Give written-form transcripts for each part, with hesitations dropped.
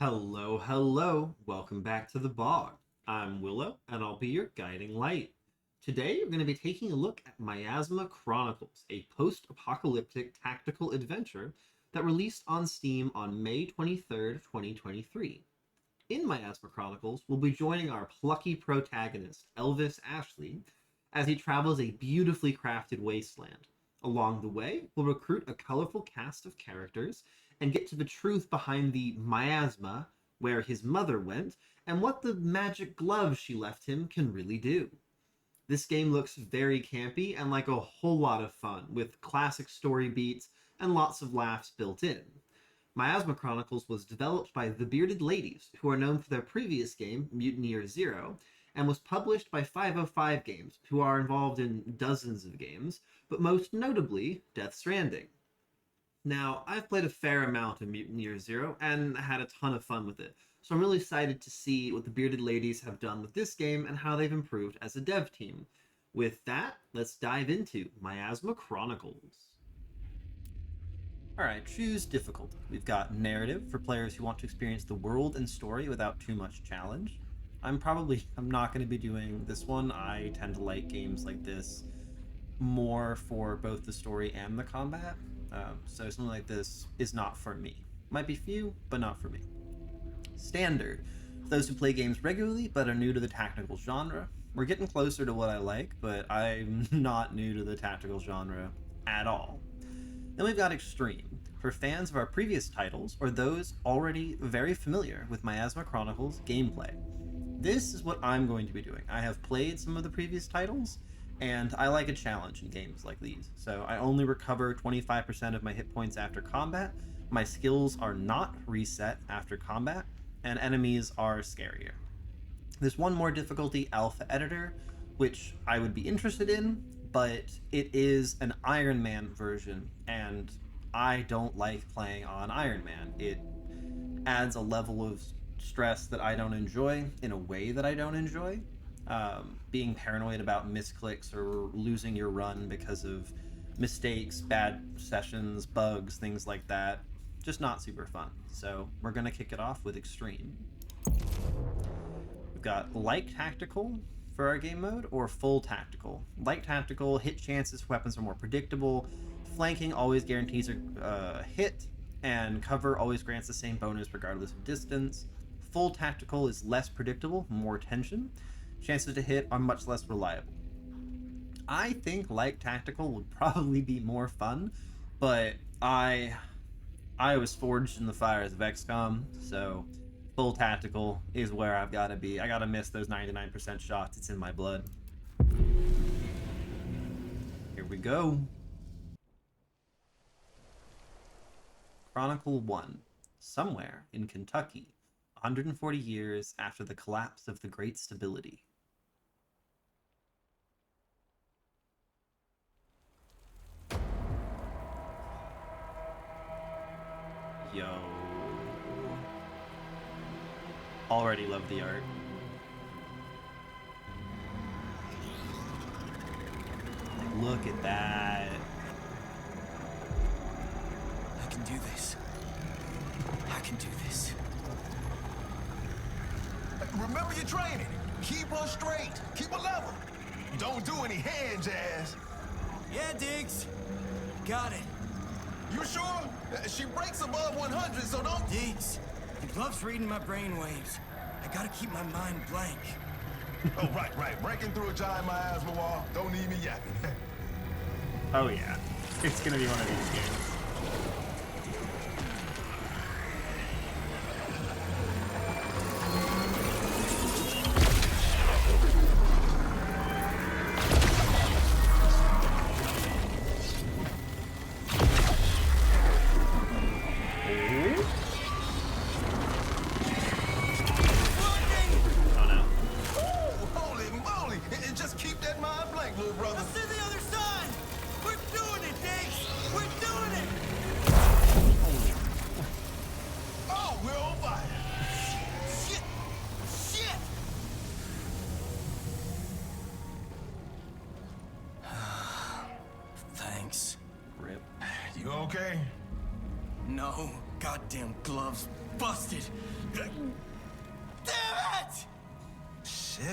Hello, hello. Welcome back to the bog. I'm Willow, and I'll be your guiding light. Today, we're going to be taking a look at Miasma Chronicles, a post-apocalyptic tactical adventure that released on Steam on May 23rd, 2023. In Miasma Chronicles, we'll be joining our plucky protagonist, Elvis Ashley, as he travels a beautifully crafted wasteland. Along the way, we'll recruit a colorful cast of characters and get to the truth behind the miasma, where his mother went, and what the magic glove she left him can really do. This game looks very campy and like a whole lot of fun, with classic story beats and lots of laughs built in. Miasma Chronicles was developed by the Bearded Ladies, who are known for their previous game, Mutant Year Zero, and was published by 505 Games, who are involved in dozens of games, but most notably Death Stranding. Now, I've played a fair amount of Mutant Year Zero and had a ton of fun with it, so I'm really excited to see what the Bearded Ladies have done with this game and how they've improved as a dev team. With that, let's dive into Miasma Chronicles. Alright, choose difficulty. We've got narrative for players who want to experience the world and story without too much challenge. I'm not going to be doing this one. I tend to like games like this more for both the story and the combat. So something like this is not for me. Might be few, but not for me. Standard. For those who play games regularly but are new to the tactical genre. We're getting closer to what I like, but I'm not new to the tactical genre at all. Then we've got Extreme, for fans of our previous titles or those already very familiar with Miasma Chronicles gameplay. This is what I'm going to be doing. I have played some of the previous titles, and I like a challenge in games like these. So I only recover 25% of my hit points after combat, my skills are not reset after combat, and enemies are scarier. There's one more difficulty, Alpha Editor, which I would be interested in, but it is an Iron Man version, and I don't like playing on Iron Man. It adds a level of stress that I don't enjoy in a way that I don't enjoy. Being paranoid about misclicks or losing your run because of mistakes, bad sessions, bugs, things like that. Just not super fun. So we're going to kick it off with Extreme. We've got Light Tactical for our game mode, or Full Tactical. Light Tactical, hit chances for weapons are more predictable, flanking always guarantees a hit, and cover always grants the same bonus regardless of distance. Full Tactical is less predictable, more tension. Chances to hit are much less reliable. I think Light Tactical would probably be more fun, but I was forged in the fires of XCOM, so Full Tactical is where I've got to be. I got to miss those 99% shots. It's in my blood. Here we go. Chronicle 1. Somewhere in Kentucky, 140 years after the collapse of the Great Stability. Yo. Already love the art. Look at that. I can do this. I can do this. Remember your training. Keep her straight. Keep her level. Don't do any hand jazz. Yeah, Diggs. Got it. You sure? She breaks above 100, so don't... Diggs, the glove's reading my brain waves. I gotta keep my mind blank. Oh, right. Breaking through a giant miasma wall. Don't need me yapping. Oh yeah. It's gonna be one of these games. Oh no. Ooh, holy moly. And just keep that mind blank, little brother. Let's do the other side! We're doing it, Diggs! We're doing it! Oh, we're on fire. Shit! Shit! Thanks. Rip. You okay? No, goddamn gloves busted. Damn it! Shit.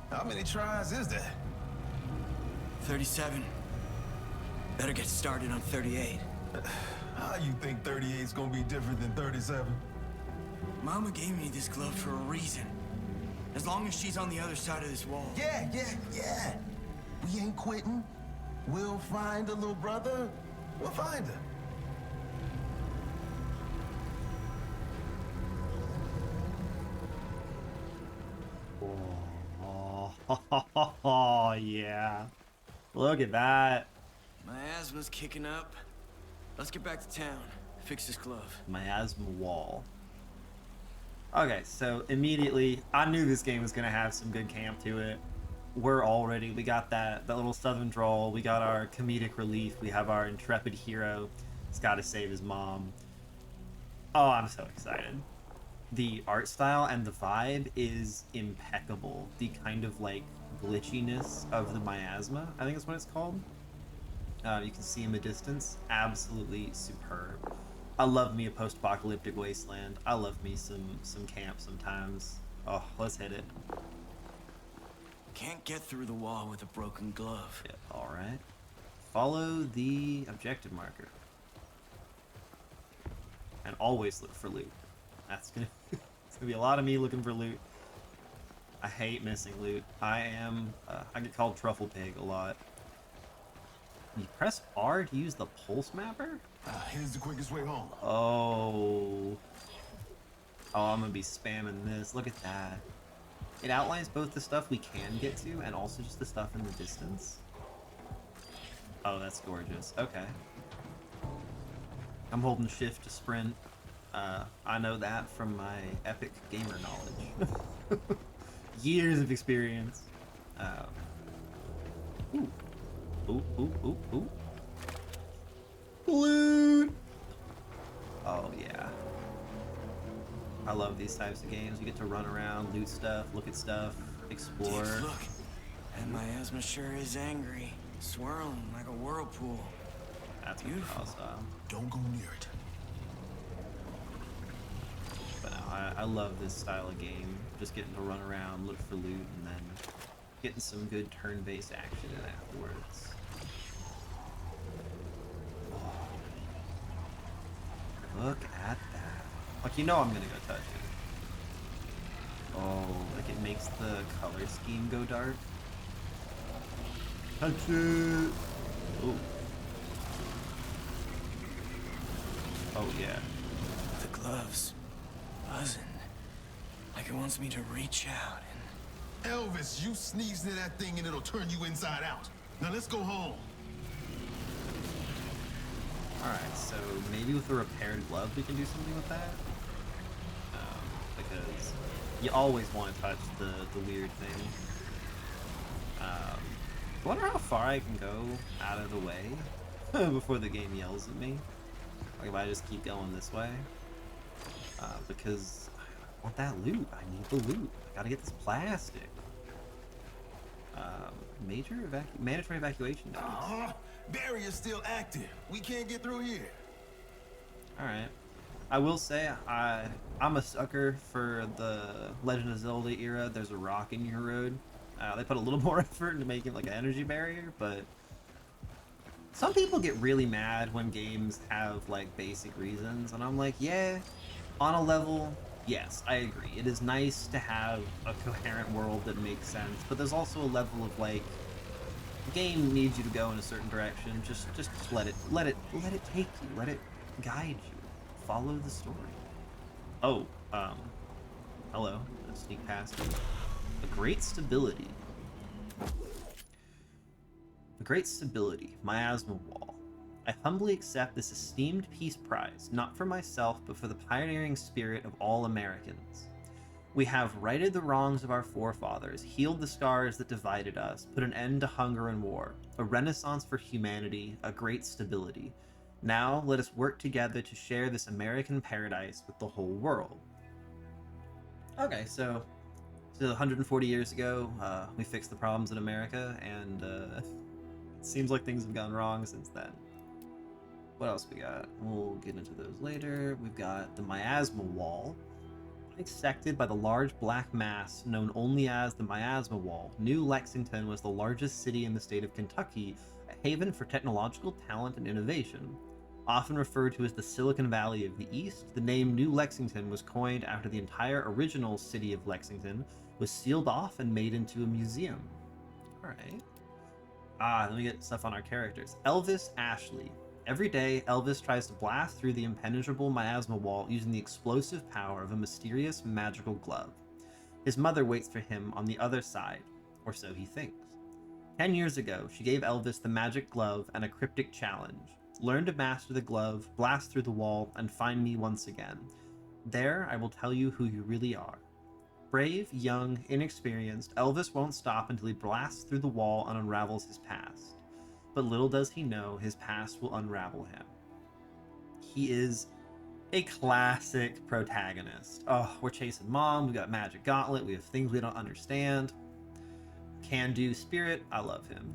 How many tries is that? 37. Better get started on 38. How you think 38's gonna be different than 37? Mama gave me this glove for a reason. As long as she's on the other side of this wall. Yeah. We ain't quitting. We'll find a little brother. We'll find her. Oh, yeah. Look at that. My asthma's kicking up. Let's get back to town. Fix this glove. Miasma wall. Okay, so immediately, I knew this game was going to have some good camp to it. We got that little southern drawl. We got our comedic relief. We have our intrepid hero. He's got to save his mom. Oh, I'm so excited. The art style and the vibe is impeccable. The kind of like glitchiness of the miasma, I think is what it's called. You can see in the distance. Absolutely superb. I love me a post-apocalyptic wasteland. I love me some camp sometimes. Oh, let's hit it. Can't get through the wall with a broken glove. Yeah, all right. Follow the objective marker. And always look for loot. It's gonna be a lot of me looking for loot. I hate missing loot. I get called Truffle Pig a lot. You press R to use the pulse mapper? Here's the quickest way home. Oh, I'm gonna be spamming this. Look at that. It outlines both the stuff we can get to and also just the stuff in the distance. Oh, that's gorgeous. Okay. I'm holding shift to sprint. I know that from my epic gamer knowledge. Years of experience. Ooh. Ooh. Loot! Oh, yeah. I love these types of games. You get to run around, loot stuff, look at stuff, explore. Dude, look. And my asthma sure is angry. Swirling like a whirlpool. That's beautiful style. Don't go near it. But no, I love this style of game. Just getting to run around, look for loot, and then getting some good turn-based action in afterwards. Look at that. Like, you know I'm gonna go touch it. Oh, like it makes the color scheme go dark. Touch it! Oh. Oh, yeah. The gloves. Buzzing. Like it wants me to reach out and... Elvis, you sneeze near that thing and it'll turn you inside out. Now let's go home. Alright, so maybe with a repaired glove we can do something with that? Because you always want to touch the weird thing. I wonder how far I can go out of the way before the game yells at me. Like if I just keep going this way. Because I want that loot. I need the loot. I gotta get this plastic. Mandatory evacuation notice. Barrier's still active. We can't get through here. Alright. I will say, I'm a sucker for the Legend of Zelda era. There's a rock in your road. They put a little more effort into making like an energy barrier, but some people get really mad when games have like basic reasons, and I'm like, yeah, on a level, yes, I agree. It is nice to have a coherent world that makes sense, but there's also a level of like, the game needs you to go in a certain direction. Just let it take you. Let it guide you. Follow the story. Oh, hello. Let's sneak past it. A great stability. A great stability. Miasma wall. I humbly accept this esteemed peace prize, not for myself, but for the pioneering spirit of all Americans. We have righted the wrongs of our forefathers, healed the scars that divided us, put an end to hunger and war, a renaissance for humanity, a great stability. Now, let us work together to share this American paradise with the whole world. Okay, so 140 years ago, we fixed the problems in America, and it seems like things have gone wrong since then. What else we got? We'll get into those later. We've got the Miasma Wall. Bisected by the large black mass known only as the Miasma Wall, New Lexington was the largest city in the state of Kentucky, a haven for technological talent and innovation. Often referred to as the Silicon Valley of the East, the name New Lexington was coined after the entire original city of Lexington was sealed off and made into a museum. Alright. Let me get stuff on our characters. Elvis Ashley. Every day, Elvis tries to blast through the impenetrable miasma wall using the explosive power of a mysterious magical glove. His mother waits for him on the other side, or so he thinks. 10 years ago, she gave Elvis the magic glove and a cryptic challenge. Learn to master the glove, blast through the wall, and find me once again. There, I will tell you who you really are. Brave, young, inexperienced, Elvis won't stop until he blasts through the wall and unravels his past. But little does he know, his past will unravel him. He is a classic protagonist. Oh, we're chasing mom, we got magic gauntlet, we have things we don't understand. Can-do spirit, I love him.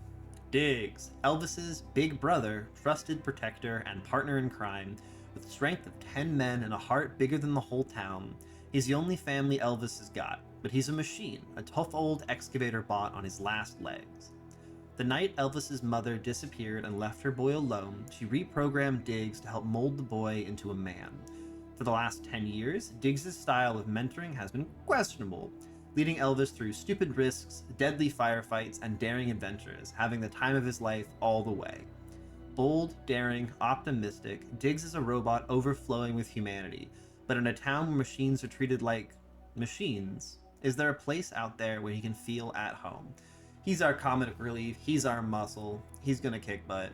Diggs, Elvis's big brother, trusted protector, and partner in crime, with strength of 10 men and a heart bigger than the whole town. He's the only family Elvis has got, but he's a machine, a tough old excavator bot on his last legs. The night Elvis's mother disappeared and left her boy alone, she reprogrammed Diggs to help mold the boy into a man. For the last 10 years, Diggs' style of mentoring has been questionable, leading Elvis through stupid risks, deadly firefights, and daring adventures, having the time of his life all the way. Bold, daring, optimistic, Diggs is a robot overflowing with humanity, but in a town where machines are treated like machines, is there a place out there where he can feel at home? He's our comic relief, he's our muscle, he's gonna kick butt.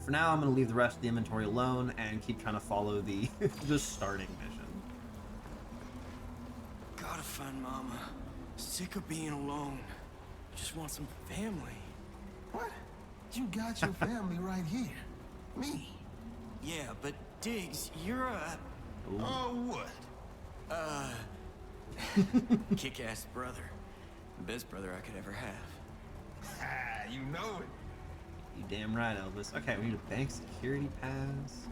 For now, I'm gonna leave the rest of the inventory alone and keep trying to follow the just starting mission. Gotta find Mama. Sick of being alone. Just want some family. What? You got your family right here. Me. Yeah, but Diggs, you're a... Oh, what? kick-ass brother. The best brother I could ever have. Ah, you know it. You damn right, Elvis. Okay, we need a bank security pass.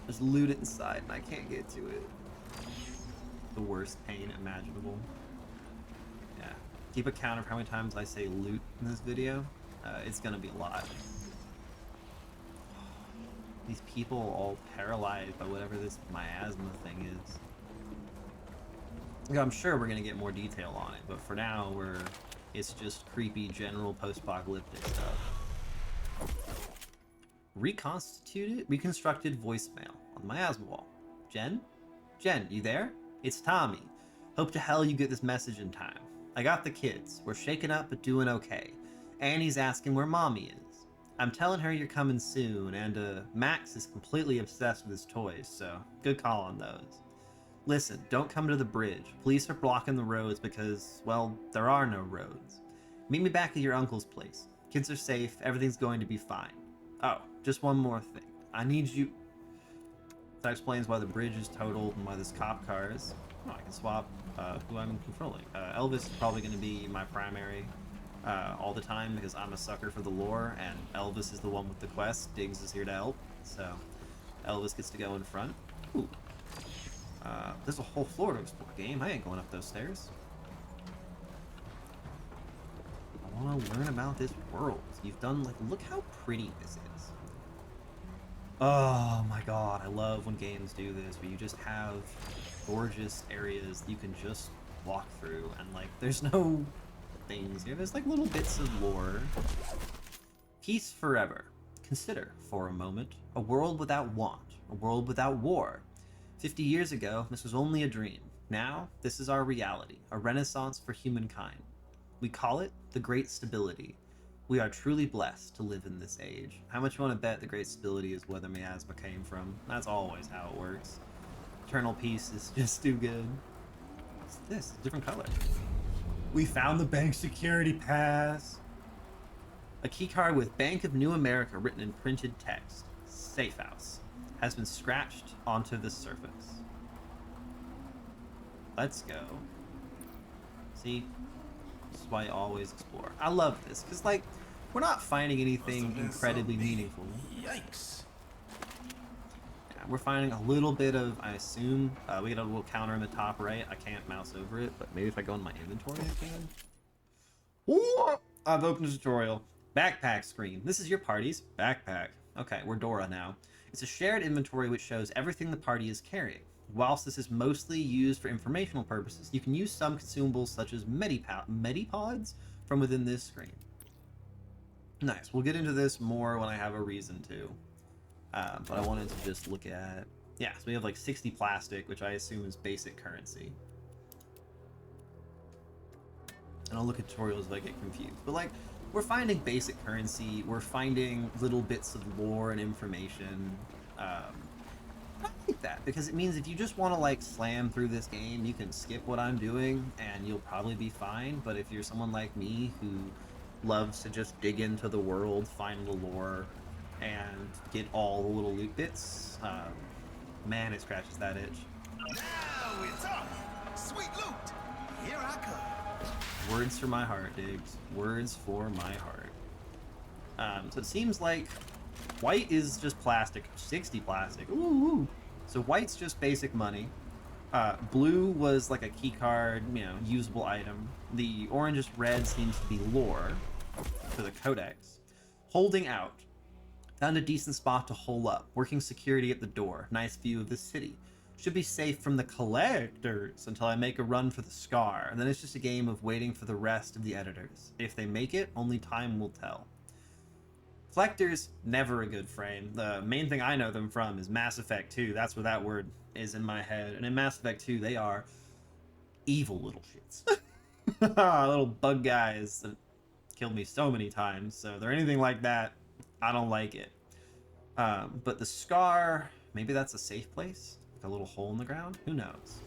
There's loot inside and I can't get to it. The worst pain imaginable. Yeah. Keep a count of how many times I say loot in this video. It's gonna be a lot. These people all paralyzed by whatever this miasma thing is. I'm sure we're gonna get more detail on it, but for now it's just creepy general post-apocalyptic stuff. Reconstructed voicemail on the miasma wall. Jen? Jen, you there? It's Tommy. Hope to hell you get this message in time. I got the kids. We're shaken up but doing okay. Annie's asking where mommy is. I'm telling her you're coming soon, and Max is completely obsessed with his toys, so good call on those. Listen, don't come to the bridge. Police are blocking the roads because, well, there are no roads. Meet me back at your uncle's place. Kids are safe, everything's going to be fine. Oh, just one more thing. I need you... That explains why the bridge is totaled and why this cop car is... Oh, I can swap who I'm controlling. Elvis is probably going to be my primary all the time because I'm a sucker for the lore, and Elvis is the one with the quest. Diggs is here to help, so Elvis gets to go in front. Ooh. There's a whole floor to explore, game. I ain't going up those stairs. I want to learn about this world. You've done, like, look how pretty this is. Oh my god, I love when games do this, where you just have gorgeous areas that you can just walk through, and, like, there's no things here. There's, like, little bits of lore. Peace forever. Consider, for a moment, a world without want, a world without war. 50 years ago, this was only a dream. Now, this is our reality, a renaissance for humankind. We call it the Great Stability. We are truly blessed to live in this age. How much you want to bet the Great Stability is where the miasma came from? That's always how it works. Eternal peace is just too good. What's this? A different color. We found the bank security pass. A keycard with Bank of New America written in printed text. Safe house. Has been scratched onto the surface. Let's go. See? This is why you always explore. I love this, because, like, we're not finding anything incredibly meaningful. Yikes. we're finding a little bit of, I assume, we get a little counter in the top right. I can't mouse over it, but maybe if I go in my inventory, I can. Ooh, I've opened a tutorial. Backpack screen. This is your party's backpack. Okay, we're Dora now. It's a shared inventory which shows everything the party is carrying. Whilst this is mostly used for informational purposes, you can use some consumables such as medipods from within this screen. Nice. We'll get into this more when I have a reason to. But I wanted to just look at... Yeah, so we have like 60 plastic, which I assume is basic currency. And I'll look at tutorials if I get confused. But like, we're finding basic currency, we're finding little bits of lore and information. I like that, because it means if you just want to like slam through this game, you can skip what I'm doing and you'll probably be fine. But if you're someone like me who loves to just dig into the world, find the lore, and get all the little loot bits, man, it scratches that itch. Now we're talking. Sweet loot. Here I come. Words for my heart, Diggs. Words for my heart. So it seems like white is just plastic. 60 plastic. Ooh. So white's just basic money. Blue was like a key card, you know, usable item. The orangish red seems to be lore for the codex. Holding out. Found a decent spot to hole up. Working security at the door. Nice view of the city. Should be safe from the collectors until I make a run for the scar. And then it's just a game of waiting for the rest of the editors. If they make it, only time will tell. Collectors, never a good frame. The main thing I know them from is Mass Effect 2. That's where that word is in my head. And in Mass Effect 2, they are evil little shits. Little bug guys that killed me so many times. So if they're anything like that, I don't like it. But the scar, maybe that's a safe place? Like a little hole in the ground? Who knows?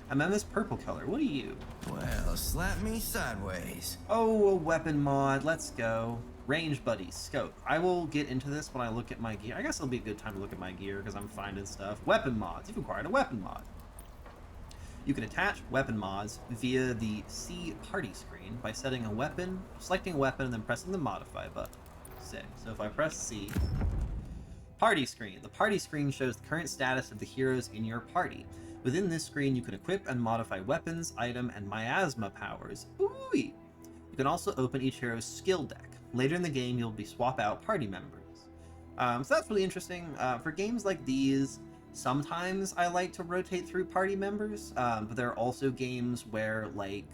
And then this purple color, what are you? Well, slap me sideways. Oh, a weapon mod, let's go. Range buddy, scope. I will get into this when I look at my gear. I guess it'll be a good time to look at my gear because I'm finding stuff. Weapon mods, you've acquired a weapon mod. You can attach weapon mods via the C party screen by setting a weapon, selecting a weapon, and then pressing the modify button. Sick. So if I press C, party screen. The party screen shows the current status of the heroes in your party. Within this screen, you can equip and modify weapons, item, and miasma powers. Ooh-wee. You can also open each hero's skill deck. Later in the game, you'll be swap out party members. So that's really interesting. For games like these, sometimes I like to rotate through party members, but there are also games where, like,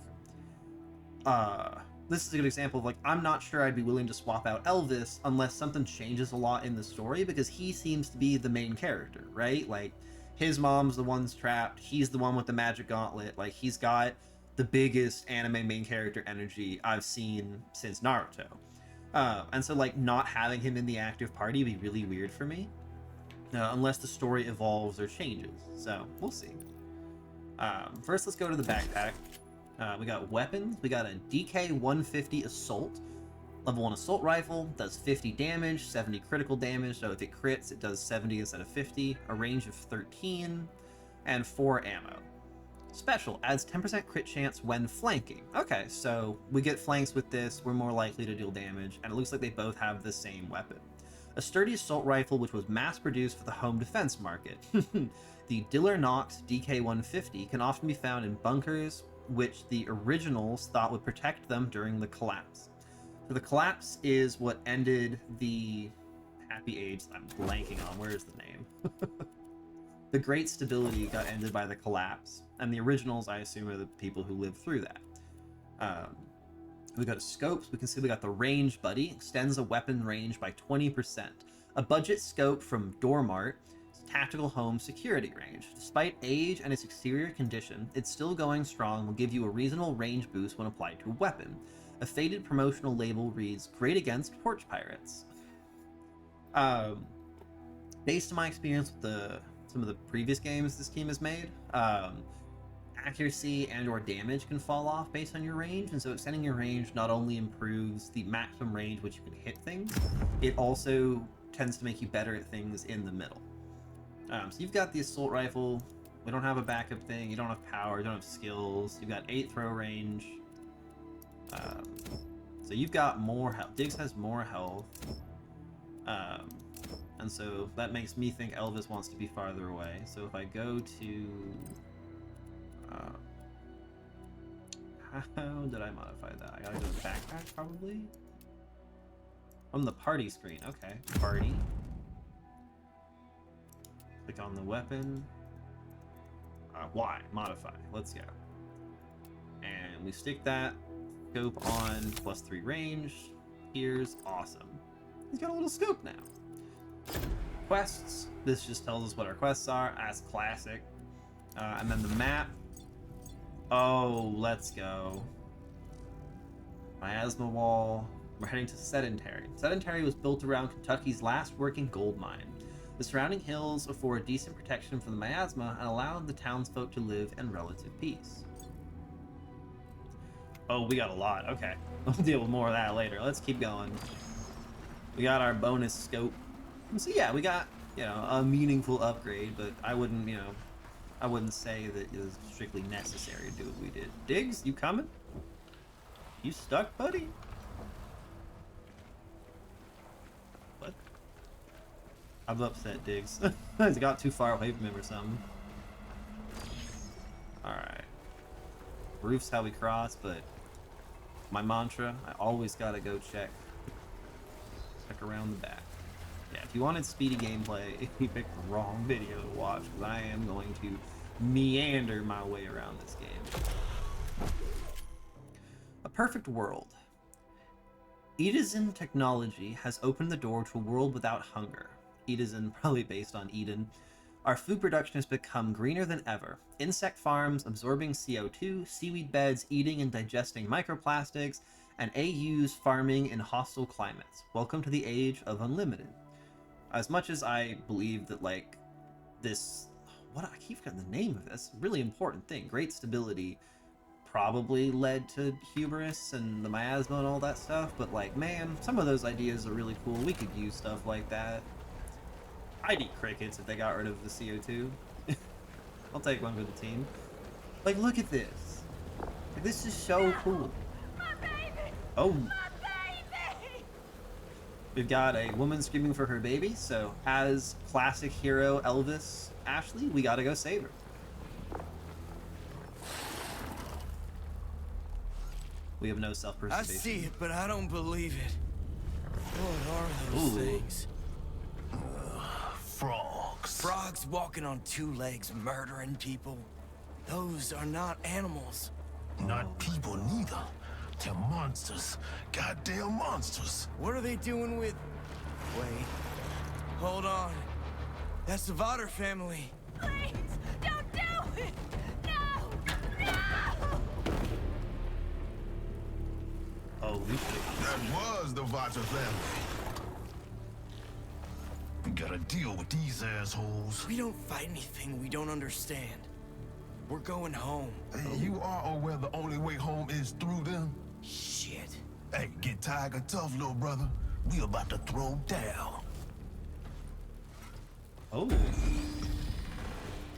this is a good example of, like, I'm not sure I'd be willing to swap out Elvis unless something changes a lot in the story, because he seems to be the main character, right? Like, his mom's the one's trapped, he's the one with the magic gauntlet, like, he's got the biggest anime main character energy I've seen since Naruto. And so, like, not having him in the active party would be really weird for me, unless the story evolves or changes. So, we'll see. First, let's go to the backpack. We got weapons. We got a DK-150 Assault. Level 1 Assault Rifle, does 50 damage, 70 critical damage, so if it crits, it does 70 instead of 50. A range of 13, and 4 ammo. Special, adds 10% crit chance when flanking. Okay, so we get flanks with this, we're more likely to deal damage, and it looks like they both have the same weapon. A sturdy assault rifle which was mass-produced for the home defense market. The Diller Knox DK-150 can often be found in bunkers, which the originals thought would protect them during the collapse. So the collapse is what ended the happy age I'm blanking on. Where's the name? The Great Stability got ended by the collapse, and the originals, I assume, are the people who lived through that. We got a scopes. We can see we got the range buddy, extends a weapon range by 20%. A budget scope from Dormart, tactical home security range. Despite age and its exterior condition, it's still going strong, will give you a reasonable range boost when applied to a weapon. A faded promotional label reads, great against porch pirates. Based on my experience with some of the previous games this team has made, accuracy and or damage can fall off based on your range, and so extending your range not only improves the maximum range which you can hit things, it also tends to make you better at things in the middle. So you've got the assault rifle. We don't have a backup thing. You don't have power. You don't have skills. You've got 8 throw range. So you've got more health. Diggs has more health. And so that makes me think Elvis wants to be farther away. So if I go to... how did I modify that? I gotta go to backpack, probably? From the party screen. Okay, party. Click on the weapon. Y, modify. Let's go. And we stick that scope on +3 range. Here's awesome. He's got a little scope now. Quests. This just tells us what our quests are, as classic. And then the map. Oh, let's go. Miasma Wall. We're heading to Sedentary. Sedentary was built around Kentucky's last working gold mine. The surrounding hills afford decent protection from the miasma and allowed the townsfolk to live in relative peace. Oh, we got a lot. Okay. We'll deal with more of that later. Let's keep going. We got our bonus scope. So yeah, we got, you know, a meaningful upgrade, but I wouldn't, you know, I wouldn't say that it was strictly necessary to do what we did. Diggs, you coming? You stuck, buddy? What? I'm upset, Diggs. I got too far away from him or something. Alright. Roof's how we cross, but my mantra, I always gotta go check around the back. Yeah, if you wanted speedy gameplay, you picked the wrong video to watch, because I am going to meander my way around this game. A perfect world. Edison technology has opened the door to a world without hunger. Edison, probably based on Eden. Our food production has become greener than ever. Insect farms absorbing CO2, seaweed beds eating and digesting microplastics, and AUs farming in hostile climates. Welcome to the age of unlimited. As much as I believe that, like, this... I keep forgetting the name of this. Really important thing. Great stability probably led to hubris and the miasma and all that stuff, but, like, man, some of those ideas are really cool. We could use stuff like that. I'd eat crickets if they got rid of the CO2. I'll take one for the team. Like, look at this. Like, this is so cool. My baby! Oh. My baby! We've got a woman screaming for her baby, so as classic hero Elvis Ashley, we gotta go save her. We have no self-preservation. I see it, but I don't believe it. What are those things? Frogs. Frogs walking on two legs, murdering people. Those are not animals. Not people neither. They're monsters. Goddamn monsters. What are they doing with... Wait. Hold on. That's the Vodder family. Please, don't do it! No! No! Oh, we should. That was the Vacha family. We gotta deal with these assholes. We don't fight anything we don't understand. We're going home. Hey, you are aware the only way home is through them? Shit. Hey, get tiger tough, little brother. We about to throw down. Oh.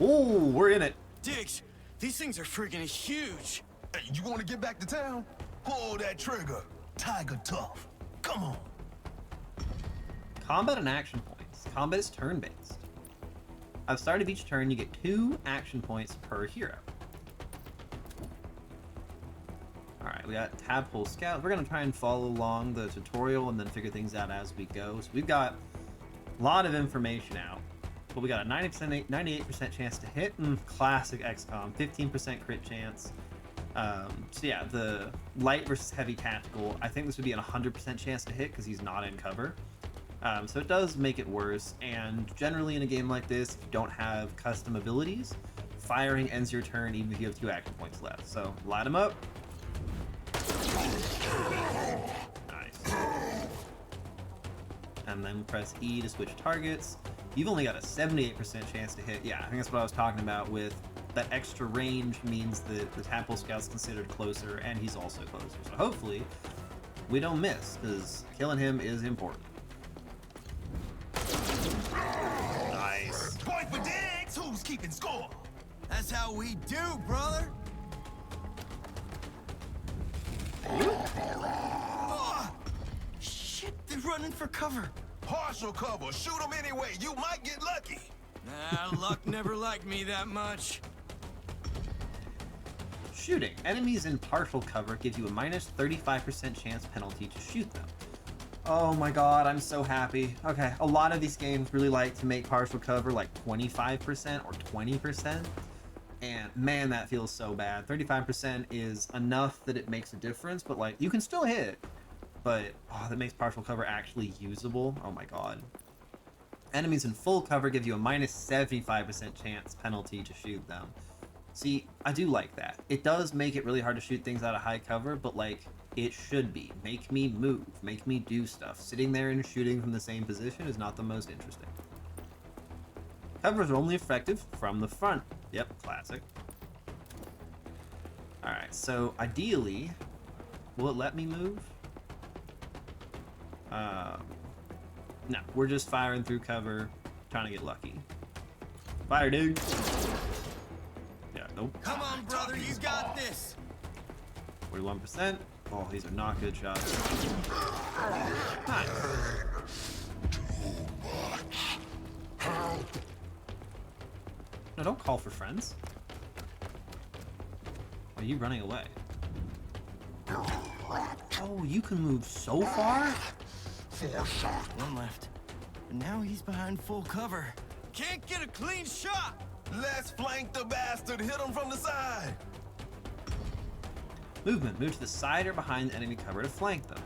Oh, we're in it. Diggs, these things are freaking huge. Hey, you wanna get back to town? Pull that trigger. Tiger tough. Come on. Combat and action points. Combat is turn-based. At the start of each turn, you get 2 action points per hero. Alright, we got Tadpole Scout. We're going to try and follow along the tutorial and then figure things out as we go. So we've got a lot of information out. But we got a 98% chance to hit. Classic XCOM. 15% crit chance. So yeah, the light versus heavy tactical, I think this would be a 100% chance to hit because he's not in cover. So it does make it worse, and generally in a game like this, if you don't have custom abilities, firing ends your turn even if you have 2 action points left. So light him up. Nice. And then press E to switch targets. You've only got a 78% chance to hit. Yeah, I think that's what I was talking about with that extra range means that the Tadpole Scout's considered closer, and he's also closer. So hopefully we don't miss, because killing him is important. Nice. Point for Diggs. Who's keeping score? That's how we do, brother. Oh, shit, they're running for cover. Hard partial cover. Shoot them anyway. You might get lucky. Nah, luck never liked me that much. Shooting. Enemies in partial cover gives you a minus 35% chance penalty to shoot them. Oh my god, I'm so happy. Okay, a lot of these games really like to make partial cover like 25% or 20%. And man, that feels so bad. 35% is enough that it makes a difference, but like, you can still hit. But, oh, that makes partial cover actually usable. Oh my god. Enemies in full cover give you a minus 75% chance penalty to shoot them. See, I do like that. It does make it really hard to shoot things out of high cover, but like, it should be. Make me move. Make me do stuff. Sitting there and shooting from the same position is not the most interesting. Covers are only effective from the front. Yep, classic. Alright, so ideally, will it let me move? No, we're just firing through cover, trying to get lucky. Fire, dude! Yeah, nope. Come on, brother, you got this. 41%. Oh, these are not good shots. Nice. No, don't call for friends. Are you running away? Oh, you can move so far? One left. And now he's behind full cover. Can't get a clean shot. Let's flank the bastard. Hit him from the side. Movement. Move to the side or behind the enemy cover to flank them.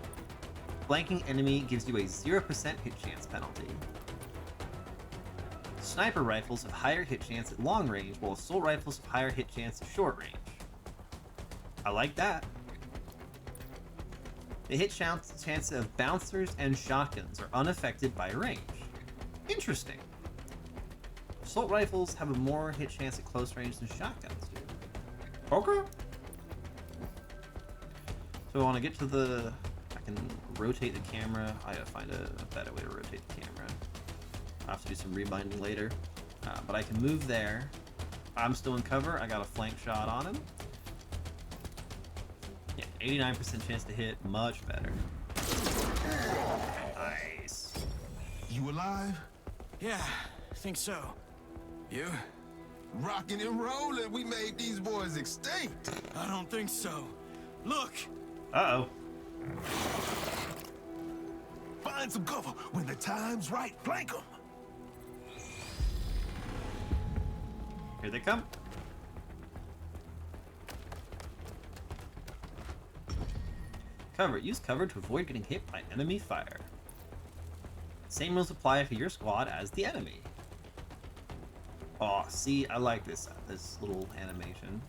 Flanking enemy gives you a 0% hit chance penalty. Sniper rifles have higher hit chance at long range, while assault rifles have higher hit chance at short range. I like that. The hit chance of bouncers and shotguns are unaffected by range. Interesting. Assault rifles have a more hit chance at close range than shotguns do. Okay. So I want to get to the... I can rotate the camera. I gotta find a better way to rotate the camera. I'll have to do some rebinding later. But I can move there. I'm still in cover. I got a flank shot on him. Yeah, 89% chance to hit. Much better. Nice. You alive? Yeah, I think so. You? Rocking and rolling. We made these boys extinct. I don't think so. Look! Uh-oh. Find some cover. When the time's right, flank them. Here they come. Cover. Use cover to avoid getting hit by enemy fire. Same rules apply to your squad as the enemy. Oh, see, I like this little animation.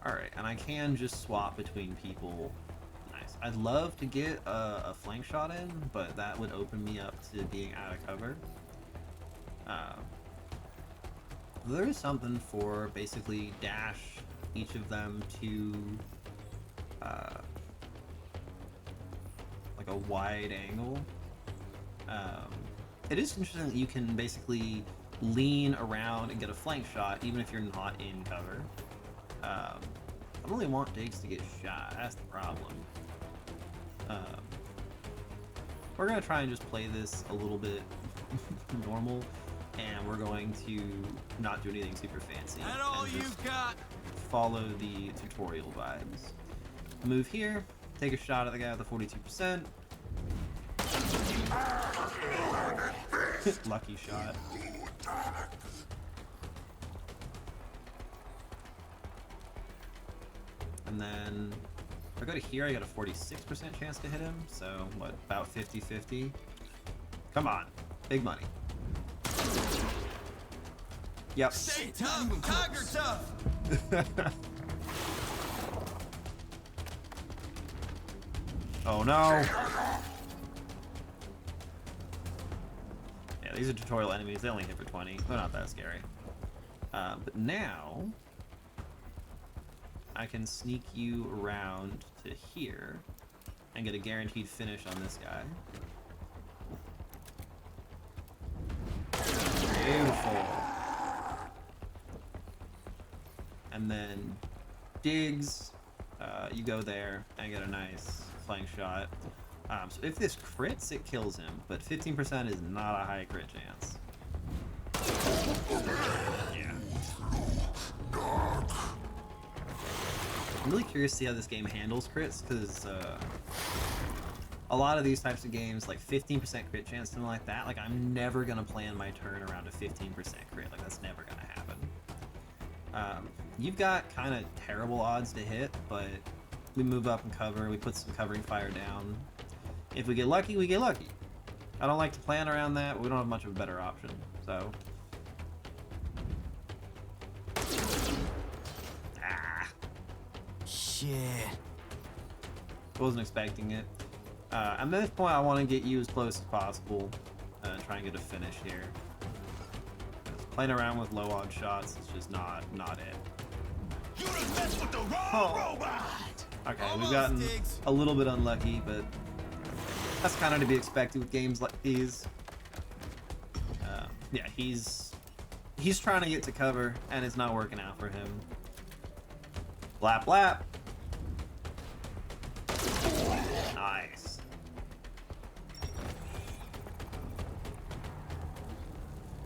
Alright, and I can just swap between people. Nice. I'd love to get a flank shot in, but that would open me up to being out of cover. There is something for basically dash each of them to like a wide angle. It is interesting that you can basically lean around and get a flank shot even if you're not in cover. I don't really want Diggs to get shot, that's the problem. We're gonna try and just play this a little bit normal, and we're going to not do anything super fancy. That all and you just got? follow the tutorial vibes. Move here, take a shot at the guy with the 42%. Lucky shot. And then if I go to here, I got a 46% chance to hit him. So what, about 50-50? Come on, big money. Yep. Stay tough, tiger tough. Oh no. Yeah, these are tutorial enemies. They only hit for 20. They're not that scary. But now I can sneak you around to here and get a guaranteed finish on this guy. Beautiful. And then Diggs, you go there and get a nice flank shot. So if this crits, it kills him, but 15% is not a high crit chance. Yeah. I'm really curious to see how this game handles crits, because a lot of these types of games, like 15% crit chance, something like that, like I'm never gonna plan my turn around a 15% crit. Like that's never gonna happen. You've got kind of terrible odds to hit, but we move up and cover. We put some covering fire down. If we get lucky, we get lucky. I don't like to plan around that, but we don't have much of a better option. So. Ah. Shit. Wasn't expecting it. At this point, I want to get you as close as possible. Try and get a finish here. Playing around with low odd shots is just not it. You just messed with the wrong robot! Okay, Almost, we've gotten Diggs. a little bit unlucky, but that's kind of to be expected with games like these. Yeah, he's trying to get to cover, and it's not working out for him. Blap blap. Nice.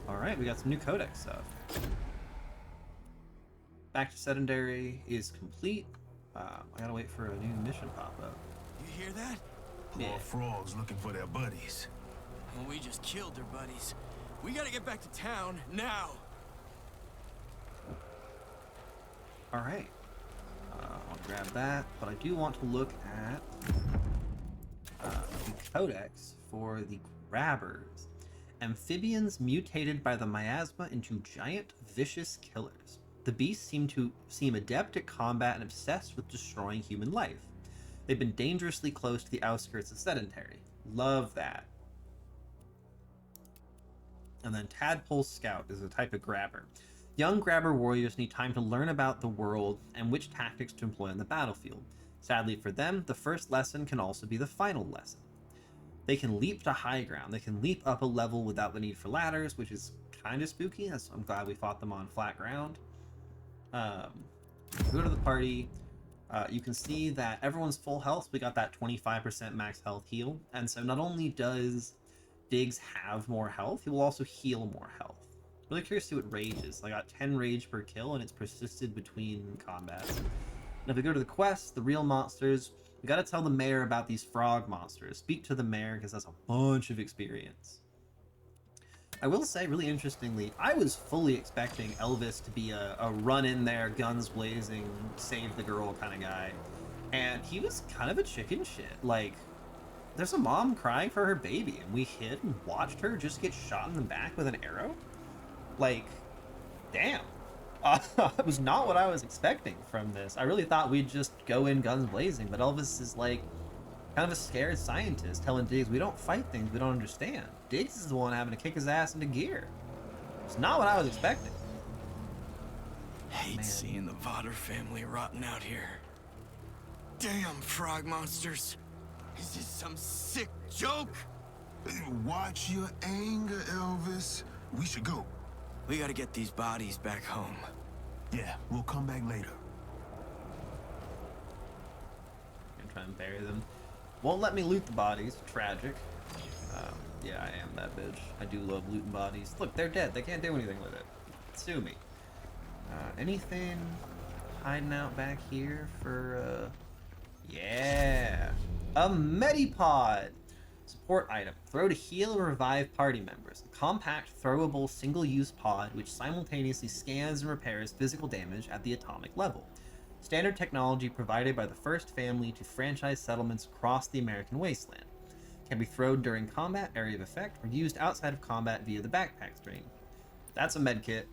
All right, we got some new codex stuff. Back to Sedentary is complete. I gotta wait for a new mission pop up. You hear that? Poor Yeah. frogs looking for their buddies. Well, we just killed their buddies. We gotta get back to town now. All right. I'll grab that, but I do want to look at the codex for the grabbers. Amphibians mutated by the miasma into giant, vicious killers. The beasts seem adept at combat and obsessed with destroying human life. They've been dangerously close to the outskirts of Sedentary. Love that. And then Tadpole Scout is a type of grabber. Young grabber warriors need time to learn about the world and which tactics to employ on the battlefield. Sadly for them, the first lesson can also be the final lesson. They can leap to high ground. They can leap up a level without the need for ladders, which is kind of spooky. I'm glad we fought them on flat ground. Go to the party. You can see that everyone's full health. We got that 25% max health heal. And so not only does Diggs have more health, he will also heal more health. Really curious to see what rage is. I got 10 rage per kill, and it's persisted between combats. And if we go to the quest, the real monsters, we gotta tell the mayor about these frog monsters. Speak to the mayor, because that's a bunch of experience. I will say, really interestingly, I was fully expecting Elvis to be a run in there, guns blazing, save the girl kind of guy. And he was kind of a chicken shit. Like, there's a mom crying for her baby, and we hid and watched her just get shot in the back with an arrow? Like, damn. It was not what I was expecting from this. I really thought we'd just go in guns blazing, but Elvis is like kind of a scared scientist telling Diggs we don't fight things we don't understand. Diggs is the one having to kick his ass into gear. It's not what I was expecting. Hate Man. seeing the Vodder family rotting out here. Damn frog monsters. Is this some sick joke? Watch your anger, Elvis. We should go. We gotta get these bodies back home. Yeah, we'll come back later. Gonna try and bury them. Won't let me loot the bodies. Tragic. Yeah, I am that bitch. I do love looting bodies. Look, they're dead. They can't do anything with it. Sue me. Anything hiding out back here for, yeah. A Medipod! Support item. Throw to heal and revive party members. A compact, throwable, single-use pod which simultaneously scans and repairs physical damage at the atomic level. Standard technology provided by the first family to franchise settlements across the American wasteland. Can be thrown during combat, area of effect, or used outside of combat via the backpack stream. That's a medkit.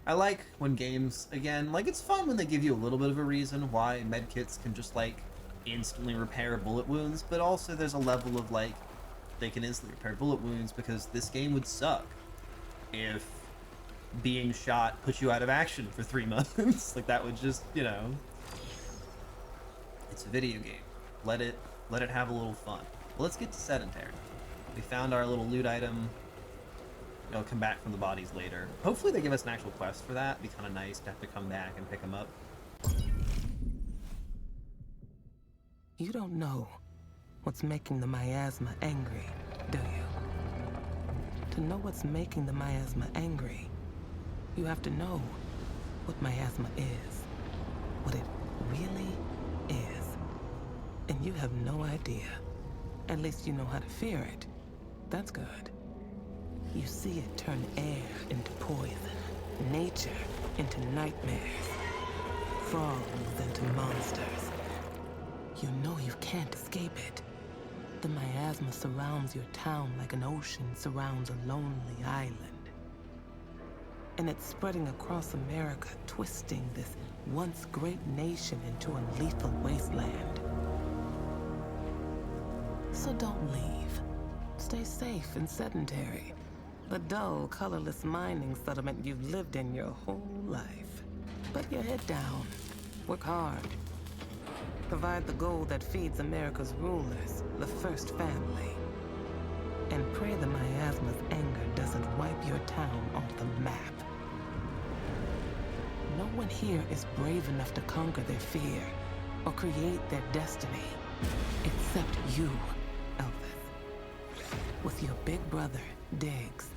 I like when games, again, like it's fun when they give you a little bit of a reason why medkits can just like instantly repair bullet wounds, but also there's a level of like they can instantly repair bullet wounds because this game would suck if being shot put you out of action for 3 months. Like that would just, you know, it's a video game. Let it have a little fun. Well, let's get to Sedentary. We found our little loot item. I'll come back from the bodies later. Hopefully they give us an actual quest for that. It'd be kind of nice to have to come back and pick them up. You don't know what's making the miasma angry, do you? To know what's making the miasma angry, you have to know what miasma is, what it really is. And you have no idea. At least you know how to fear it. That's good. You see it turn air into poison, nature into nightmares, frogs into monsters. You know you can't escape it. The miasma surrounds your town like an ocean surrounds a lonely island. And it's spreading across America, twisting this once great nation into a lethal wasteland. So don't leave. Stay safe and sedentary. The dull, colorless mining settlement you've lived in your whole life. Put your head down. Work hard. Provide the gold that feeds America's rulers, the first family. And pray the miasma's anger doesn't wipe your town off the map. No one here is brave enough to conquer their fear or create their destiny, except you, Elvis. With your big brother, Diggs,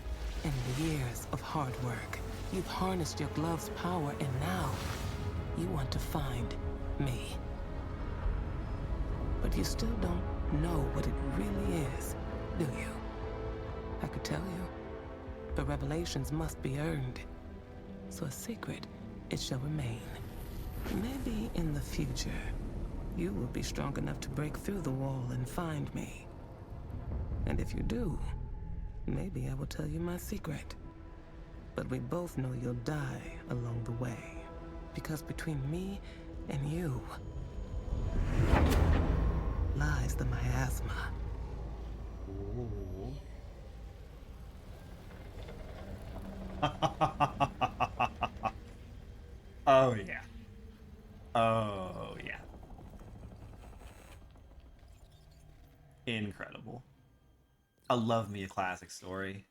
and years of hard work, you've harnessed your glove's power, and now you want to find me. But you still don't know what it really is, do you? I could tell you, but revelations must be earned. So a secret, it shall remain. Maybe in the future, you will be strong enough to break through the wall and find me. And if you do, maybe I will tell you my secret. But we both know you'll die along the way. Because between me and you lies the miasma. Ooh. Oh, yeah. Oh, yeah. Incredible. I love me a classic story.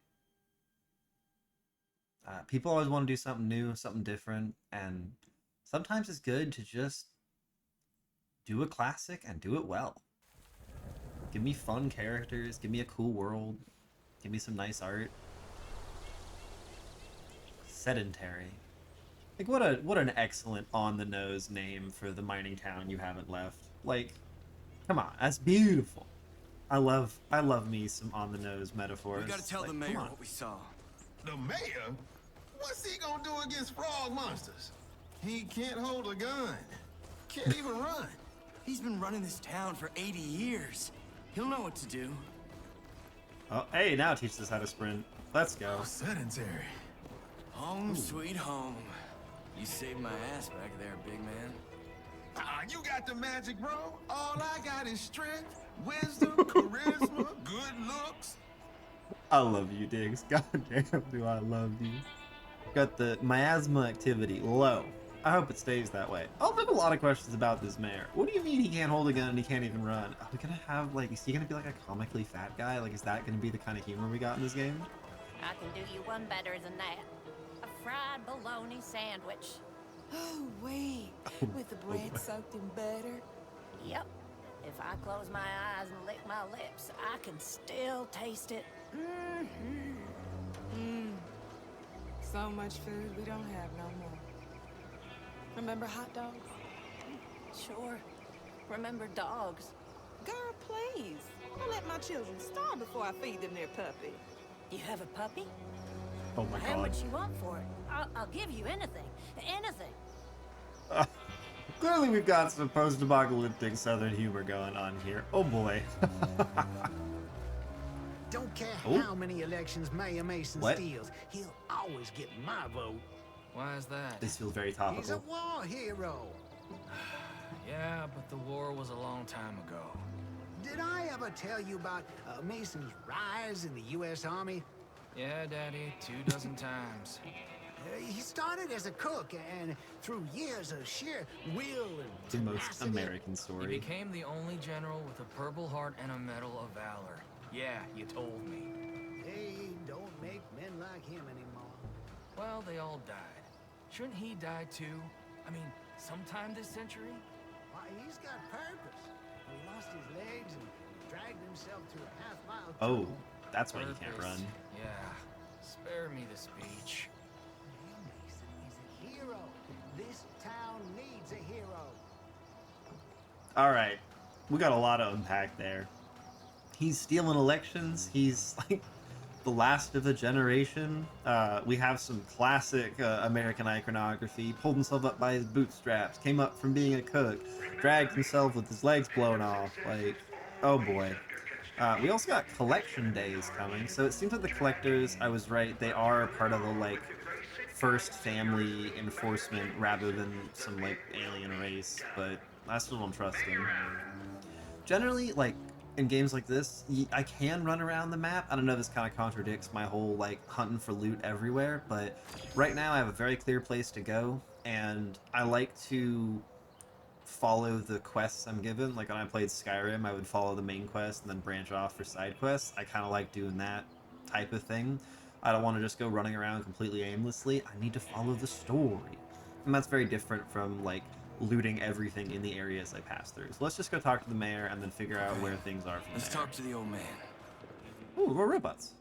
People always want to do something new, something different, and sometimes it's good to just do a classic and do it well. Give me fun characters, give me a cool world, give me some nice art. Sedentary. Like what an excellent on the nose name for the mining town you haven't left. Like, come on, that's beautiful. I love me some on the nose metaphors. We gotta tell like, the mayor what we saw. The mayor? What's he gonna do against frog monsters? He can't hold a gun. Can't even run. He's been running this town for 80 years. He'll know what to do. Oh, hey, now it teaches us how to sprint. Let's go. Oh, sedentary. Home sweet home. You saved my ass back there, big man. Ah, you got the magic, bro. All I got is strength, wisdom, charisma, good looks. I love you, Diggs. God damn, do I love you. Got the miasma activity low. I hope it stays that way. I'll have a lot of questions about this mayor. What do you mean he can't hold a gun and he can't even run? Are we gonna have, like, is he gonna be like a comically fat guy? Like, is that gonna be the kind of humor we got in this game? I can do you one better than that. A fried bologna sandwich. Oh, wait. With the bread soaked in butter? Yep. If I close my eyes and lick my lips, I can still taste it. So much food we don't have no more. Remember hot dogs? Sure. Remember dogs. Girl, please. Don't let my children starve before I feed them their puppy. You have a puppy? Oh my How god. much you want for it? I'll give you anything. Anything. Clearly we've got some post-apocalyptic southern humor going on here. Oh boy. Don't care Oh. how many elections Mayor Mason What? steals, he'll always get my vote. Why is that? This feels very He's a topical. war hero. Yeah, but the war was a long time ago. Did I ever tell you about Mason's rise in the U.S. Army? Yeah, Daddy, 24 times. He started as a cook, and through years of sheer will and The most tenacity, American He story. became the only general with a Purple Heart and a Medal of Valor. Yeah, you told me. They don't make men like him anymore. Well, they all died. Shouldn't he die too? I mean, sometime this century? Why, he's got purpose. He lost his legs and dragged himself through a half-mile Oh, tunnel. that's why you can't run. Yeah. Spare me the speech. Mason is a hero. This town needs a hero. All right, we got a lot to unpack there. He's stealing elections. He's like the last of the generation. We have some classic American iconography. Pulled himself up by his bootstraps. Came up from being a cook. Dragged himself with his legs blown off. Like, oh boy. We also got collection days coming, so it seems like the collectors, I was right, they are part of the like first family enforcement rather than some like alien race, but I still don't trust them. Generally, like in games like this, I can run around the map. I don't know if this kind of contradicts my whole like hunting for loot everywhere, but right now I have a very clear place to go, and I like to follow the quests I'm given. Like when I played Skyrim, I would follow the main quest and then branch off for side quests. I kind of like doing that type of thing. I don't want to just go running around completely aimlessly. I need to follow the story. And that's very different from like looting everything in the areas I pass through. So let's just go talk to the mayor and then figure out where things are from Let's there. talk to the old man. Ooh, we're robots.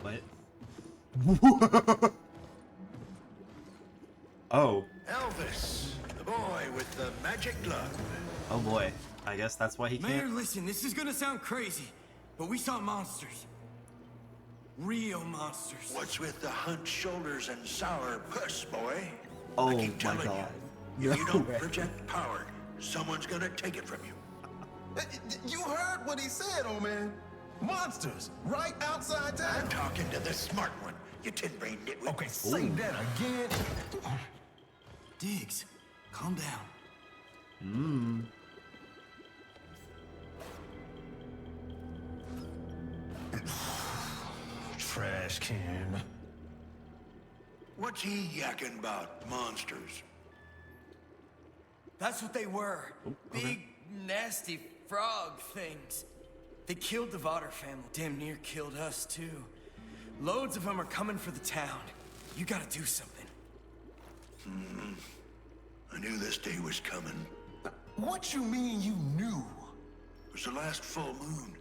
What? Oh. Elvis, the boy with the magic glove. Oh boy. I guess that's why he Mayor, can't. listen, this is gonna sound crazy, but we saw monsters. Real monsters. What's with the hunched shoulders and sour puss, boy? Oh I keep my telling god. you, if you No don't way. project power, someone's gonna take it from you. You heard what he said, old man. Monsters, right outside I'm town. talking to the smart one, you tin-brain nitwit. Okay, say that again. Diggs, calm down. Trash can. What's he yakking about, monsters? That's what they were. Big, nasty frog things. They killed the Vodder family. Damn near killed us, too. Loads of them are coming for the town. You gotta do something. I knew this day was coming. What you mean you knew? It was the last full moon.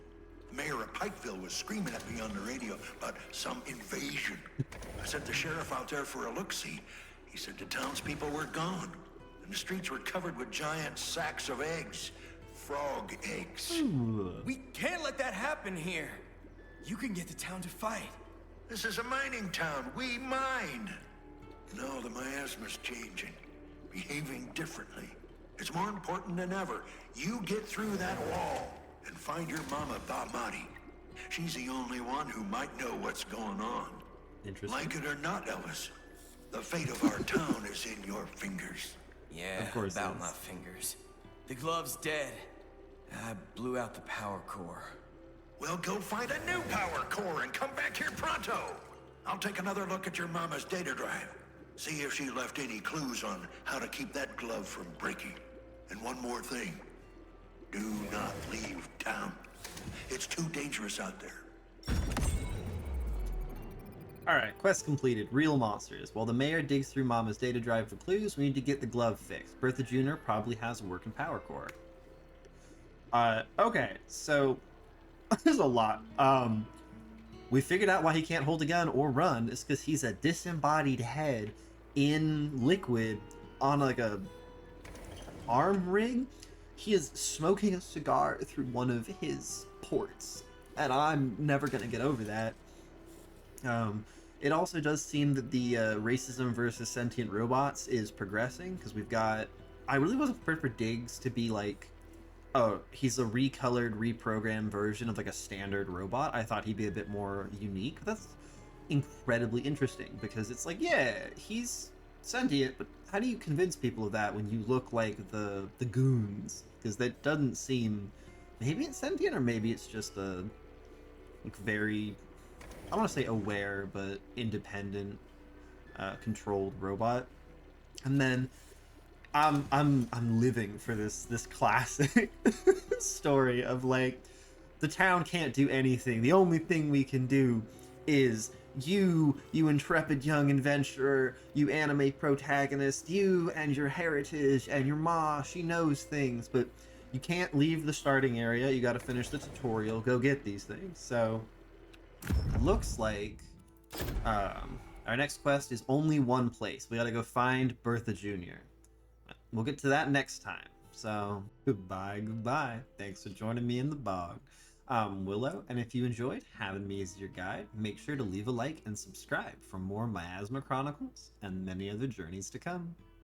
The mayor of Pikeville was screaming at me on the radio about some invasion. I sent the sheriff out there for a look-see. He said the townspeople were gone, and the streets were covered with giant sacks of eggs. Frog eggs. We can't let that happen here. You can get the town to fight. This is a mining town. We mine. No, the miasma's changing. Behaving differently. It's more important than ever. You get through that wall and find your mama, Bamati. She's the only one who might know what's going on. Interesting. Like it or not, Elvis, the fate of our town is in your fingers. Yeah, Of course it about is. my fingers. The glove's dead. I blew out the power core. Well, go find a new power core and come back here pronto. I'll take another look at your mama's data drive. See if she left any clues on how to keep that glove from breaking. And one more thing. Do not leave town. It's too dangerous out there. Alright, quest completed. Real monsters. While the mayor digs through Mama's data drive for clues, we need to get the glove fixed. Bertha Jr. probably has a working power core. Okay, so there's a lot. We figured out why he can't hold a gun or run. It's because he's a disembodied head in liquid on like a arm rig. He is smoking a cigar through one of his ports, and I'm never gonna get over that. It also does seem that the racism versus sentient robots is progressing, because we've got... I really wasn't prepared for Diggs to be like, oh, he's a recolored, reprogrammed version of like a standard robot. I thought he'd be a bit more unique. That's incredibly interesting, because it's like, yeah, he's sentient, but how do you convince people of that when you look like the goons? Because that doesn't seem... Maybe it's sentient, or maybe it's just a like very... I don't want to say aware, but independent, controlled robot. And then I'm living for this classic story of like, the town can't do anything. The only thing we can do is you intrepid young adventurer, you anime protagonist, you and your heritage, and your ma, she knows things, but you can't leave the starting area. You got to finish the tutorial, go get these things. So looks like our next quest is only one place. We got to go find Bertha Jr. We'll get to that next time. So goodbye. Thanks for joining me in the bog. Willow, and if you enjoyed having me as your guide, make sure to leave a like and subscribe for more Miasma Chronicles and many other journeys to come.